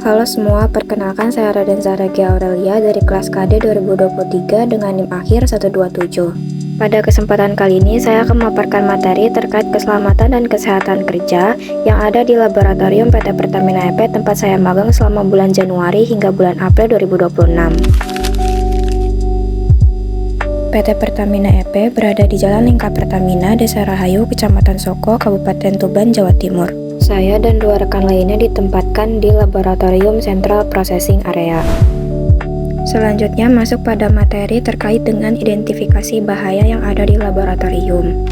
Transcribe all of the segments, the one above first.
Halo semua, perkenalkan saya Raden Zahragia Aurelia dari kelas KD 2023 dengan NIM akhir 127. Pada kesempatan kali ini saya akan memaparkan materi terkait keselamatan dan kesehatan kerja yang ada di laboratorium PT Pertamina EP tempat saya magang selama bulan Januari hingga bulan April 2026. PT Pertamina EP berada di Jalan Lingkar Pertamina, Desa Rahayu, Kecamatan Soko, Kabupaten Tuban, Jawa Timur. Saya dan dua rekan lainnya ditempatkan di Laboratorium Central Processing Area. Selanjutnya masuk pada materi terkait dengan identifikasi bahaya yang ada di laboratorium.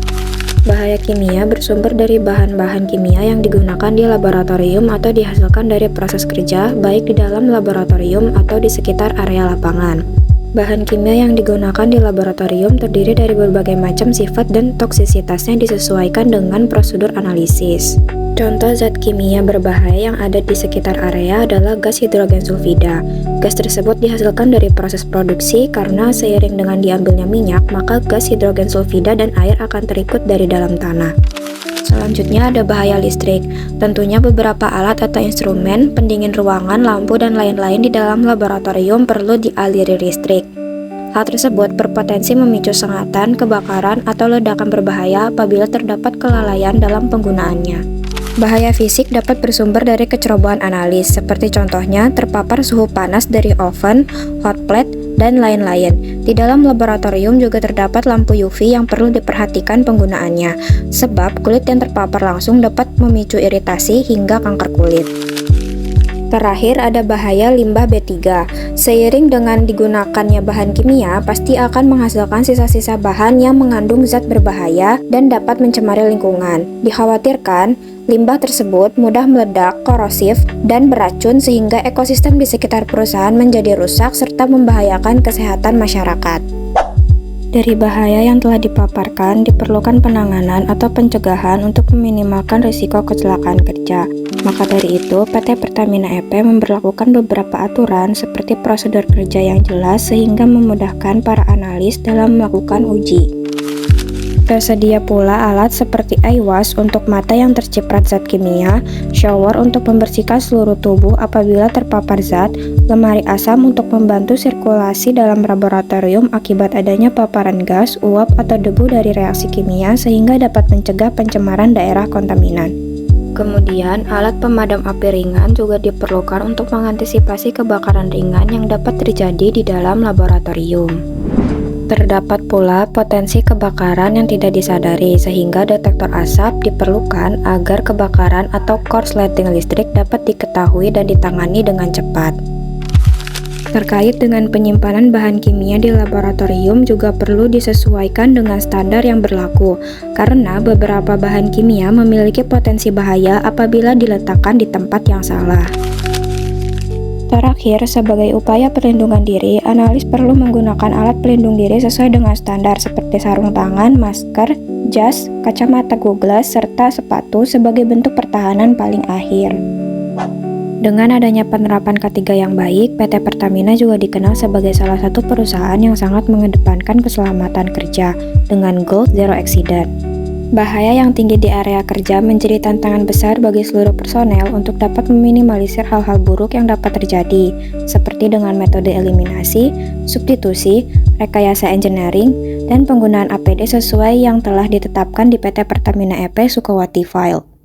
Bahaya kimia bersumber dari bahan-bahan kimia yang digunakan di laboratorium atau dihasilkan dari proses kerja, baik di dalam laboratorium atau di sekitar area lapangan. Bahan kimia yang digunakan di laboratorium terdiri dari berbagai macam sifat dan toksisitasnya disesuaikan dengan prosedur analisis. Contoh zat kimia berbahaya yang ada di sekitar area adalah gas hidrogen sulfida. Gas tersebut dihasilkan dari proses produksi karena seiring dengan diambilnya minyak, maka gas hidrogen sulfida dan air akan terikut dari dalam tanah. Selanjutnya ada bahaya listrik. Tentunya beberapa alat atau instrumen, pendingin ruangan, lampu, dan lain-lain di dalam laboratorium perlu dialiri listrik. Hal tersebut berpotensi memicu sengatan, kebakaran, atau ledakan berbahaya apabila terdapat kelalaian dalam penggunaannya. Bahaya fisik dapat bersumber dari kecerobohan analis, seperti contohnya terpapar suhu panas dari oven, hot plate, dan lain-lain. Di dalam laboratorium juga terdapat lampu UV yang perlu diperhatikan penggunaannya, sebab kulit yang terpapar langsung dapat memicu iritasi hingga kanker kulit. Terakhir ada bahaya limbah B3. Seiring dengan digunakannya bahan kimia, pasti akan menghasilkan sisa-sisa bahan yang mengandung zat berbahaya dan dapat mencemari lingkungan. Dikhawatirkan, limbah tersebut mudah meledak, korosif, dan beracun sehingga ekosistem di sekitar perusahaan menjadi rusak serta membahayakan kesehatan masyarakat. Dari bahaya yang telah dipaparkan, diperlukan penanganan atau pencegahan untuk meminimalkan risiko kecelakaan kerja. Maka dari itu, PT Pertamina EP memberlakukan beberapa aturan seperti prosedur kerja yang jelas sehingga memudahkan para analis dalam melakukan uji. Tersedia pula alat seperti eye wash untuk mata yang terciprat zat kimia, shower untuk membersihkan seluruh tubuh apabila terpapar zat, lemari asam untuk membantu sirkulasi dalam laboratorium akibat adanya paparan gas, uap, atau debu dari reaksi kimia sehingga dapat mencegah pencemaran daerah kontaminan. Kemudian, alat pemadam api ringan juga diperlukan untuk mengantisipasi kebakaran ringan yang dapat terjadi di dalam laboratorium. Terdapat pula potensi kebakaran yang tidak disadari, sehingga detektor asap diperlukan agar kebakaran atau korsleting listrik dapat diketahui dan ditangani dengan cepat. Terkait dengan penyimpanan bahan kimia di laboratorium juga perlu disesuaikan dengan standar yang berlaku, karena beberapa bahan kimia memiliki potensi bahaya apabila diletakkan di tempat yang salah. Terakhir, sebagai upaya perlindungan diri, analis perlu menggunakan alat pelindung diri sesuai dengan standar seperti sarung tangan, masker, jas, kacamata Google, serta sepatu sebagai bentuk pertahanan paling akhir. Dengan adanya penerapan K3 yang baik, PT Pertamina juga dikenal sebagai salah satu perusahaan yang sangat mengedepankan keselamatan kerja dengan goal zero accident. Bahaya yang tinggi di area kerja menjadi tantangan besar bagi seluruh personel untuk dapat meminimalisir hal-hal buruk yang dapat terjadi, seperti dengan metode eliminasi, substitusi, rekayasa engineering, dan penggunaan APD sesuai yang telah ditetapkan di PT Pertamina EP Sukawati File.